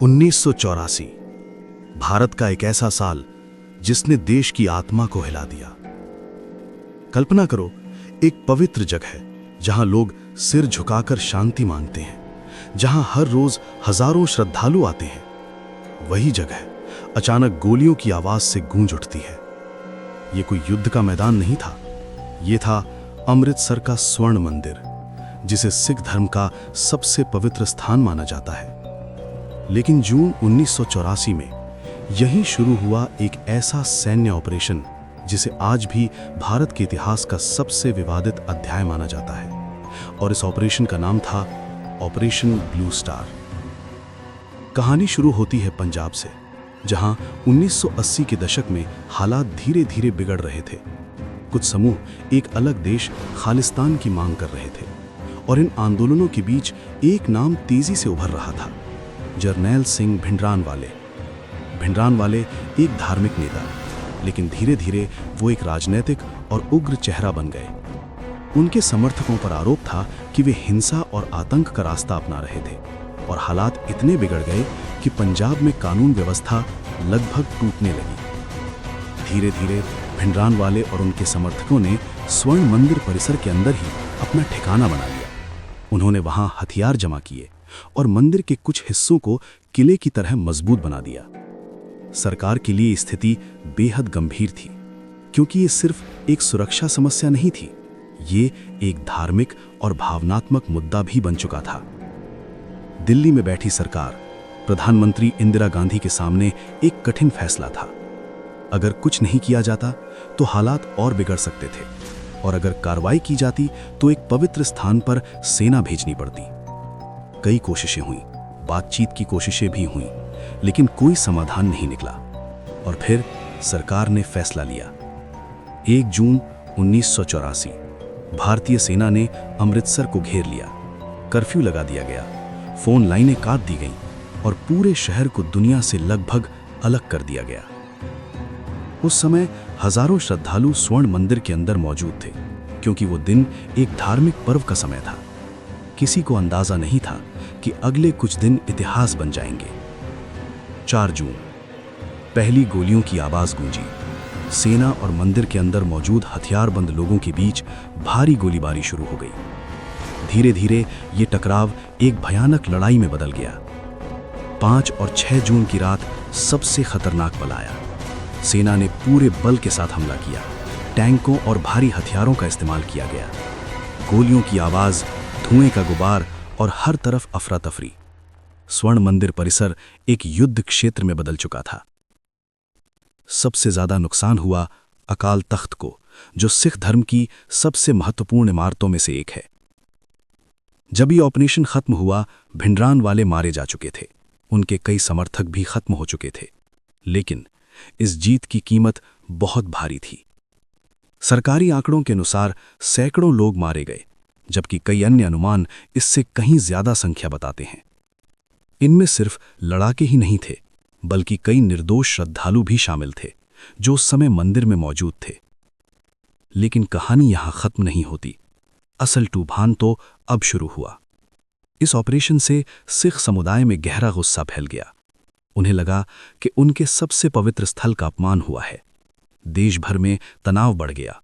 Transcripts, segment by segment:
1984 भारत का एक ऐसा साल जिसने देश की आत्मा को हिला दिया। कल्पना करो, एक पवित्र जगह जहां लोग सिर झुकाकर शांति मांगते हैं, जहां हर रोज हजारों श्रद्धालु आते हैं, वही जगह अचानक गोलियों की आवाज से गूंज उठती है। यह कोई युद्ध का मैदान नहीं था, यह था अमृतसर का स्वर्ण मंदिर, जिसे सिख धर्म का सबसे पवित्र स्थान माना जाता है। लेकिन जून 1984 में यहीं शुरू हुआ एक ऐसा सैन्य ऑपरेशन जिसे आज भी भारत के इतिहास का सबसे विवादित अध्याय माना जाता है, और इस ऑपरेशन का नाम था ऑपरेशन ब्लू स्टार। कहानी शुरू होती है पंजाब से, जहां 1980 के दशक में हालात धीरे धीरे बिगड़ रहे थे। कुछ समूह एक अलग देश खालिस्तान की मांग कर रहे थे, और इन आंदोलनों के बीच एक नाम तेजी से उभर रहा था, जरनैल सिंह भिंडरानवाले। भिंडरानवाले एक धार्मिक नेता, लेकिन धीरे धीरे वो एक राजनीतिक और उग्र चेहरा बन गए। उनके समर्थकों पर आरोप था कि वे हिंसा और आतंक का रास्ता अपना रहे थे, और हालात इतने बिगड़ गए कि पंजाब में कानून व्यवस्था लगभग टूटने लगी। धीरे धीरे भिंडरानवाले और उनके समर्थकों ने स्वर्ण मंदिर परिसर के अंदर ही अपना ठिकाना बना लिया। उन्होंने वहां हथियार जमा किए और मंदिर के कुछ हिस्सों को किले की तरह मजबूत बना दिया। सरकार के लिए स्थिति बेहद गंभीर थी, क्योंकि ये सिर्फ एक सुरक्षा समस्या नहीं थी, ये एक धार्मिक और भावनात्मक मुद्दा भी बन चुका था। दिल्ली में बैठी सरकार, प्रधानमंत्री इंदिरा गांधी के सामने एक कठिन फैसला था। अगर कुछ नहीं किया जाता तो हालात और बिगड़ सकते थे, और अगर कार्रवाई की जाती तो एक पवित्र स्थान पर सेना भेजनी पड़ती। कई कोशिशें हुई, बातचीत की कोशिशें भी हुई, लेकिन कोई समाधान नहीं निकला। और फिर सरकार ने फैसला लिया। 1 जून 1984 भारतीय सेना ने अमृतसर को घेर लिया। कर्फ्यू लगा दिया गया, फोन लाइनें काट दी गईं, और पूरे शहर को दुनिया से लगभग अलग कर दिया गया। उस समय हजारों श्रद्धालु स्वर्ण मंदिर के अंदर मौजूद थे, क्योंकि वो दिन एक धार्मिक पर्व का समय था। किसी को अंदाजा नहीं था कि अगले कुछ दिन इतिहास बन जाएंगे। 4 जून पहली गोलियों की आवाज गूंजी। सेना और मंदिर के अंदर मौजूद हथियारबंद लोगों के बीच भारी गोलीबारी शुरू हो गई। धीरे धीरे ये टकराव एक भयानक लड़ाई में बदल गया। 5 और 6 जून की रात सबसे खतरनाक पल आया। सेना ने पूरे बल के साथ हमला किया। टैंकों और भारी हथियारों का इस्तेमाल किया गया। गोलियों की आवाज, धुएं का गुबार और हर तरफ अफरा तफरी। स्वर्ण मंदिर परिसर एक युद्ध क्षेत्र में बदल चुका था। सबसे ज्यादा नुकसान हुआ अकाल तख्त को, जो सिख धर्म की सबसे महत्वपूर्ण इमारतों में से एक है। जब ये ऑपरेशन खत्म हुआ, भिंडरानवाले मारे जा चुके थे, उनके कई समर्थक भी खत्म हो चुके थे, लेकिन इस जीत की कीमत बहुत भारी थी। सरकारी आंकड़ों के अनुसार सैकड़ों लोग मारे गए, जबकि कई अन्य अनुमान इससे कहीं ज्यादा संख्या बताते हैं। इनमें सिर्फ लड़ाके ही नहीं थे, बल्कि कई निर्दोष श्रद्धालु भी शामिल थे, जो उस समय मंदिर में मौजूद थे। लेकिन कहानी यहां खत्म नहीं होती। असल तूफान तो अब शुरू हुआ। इस ऑपरेशन से सिख समुदाय में गहरा गुस्सा फैल गया। उन्हें लगा कि उनके सबसे पवित्र स्थल का अपमान हुआ है। देश भर में तनाव बढ़ गया,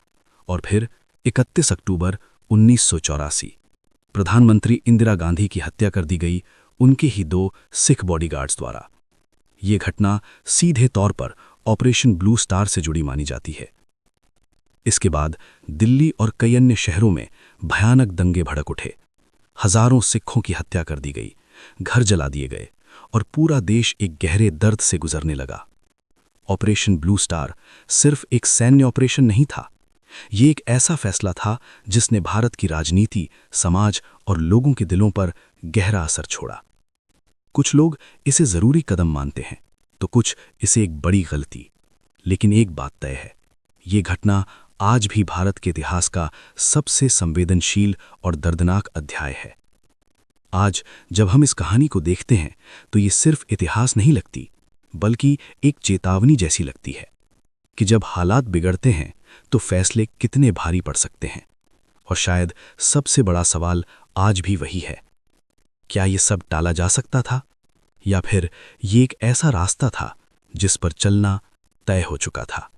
और फिर 31 अक्टूबर 1984 प्रधानमंत्री इंदिरा गांधी की हत्या कर दी गई, उनके ही 2 सिख बॉडीगार्ड्स द्वारा। यह घटना सीधे तौर पर ऑपरेशन ब्लू स्टार से जुड़ी मानी जाती है। इसके बाद दिल्ली और कई अन्य शहरों में भयानक दंगे भड़क उठे। हजारों सिखों की हत्या कर दी गई, घर जला दिए गए, और पूरा देश एक गहरे दर्द से गुजरने लगा। ऑपरेशन ब्लू स्टार सिर्फ एक सैन्य ऑपरेशन नहीं था, ये एक ऐसा फैसला था जिसने भारत की राजनीति, समाज और लोगों के दिलों पर गहरा असर छोड़ा। कुछ लोग इसे जरूरी कदम मानते हैं, तो कुछ इसे एक बड़ी गलती। लेकिन एक बात तय है, ये घटना आज भी भारत के इतिहास का सबसे संवेदनशील और दर्दनाक अध्याय है। आज जब हम इस कहानी को देखते हैं तो ये सिर्फ इतिहास नहीं लगती, बल्कि एक चेतावनी जैसी लगती है कि जब हालात बिगड़ते हैं तो फैसले कितने भारी पड़ सकते हैं। और शायद सबसे बड़ा सवाल आज भी वही है, क्या ये सब टाला जा सकता था, या फिर ये एक ऐसा रास्ता था जिस पर चलना तय हो चुका था।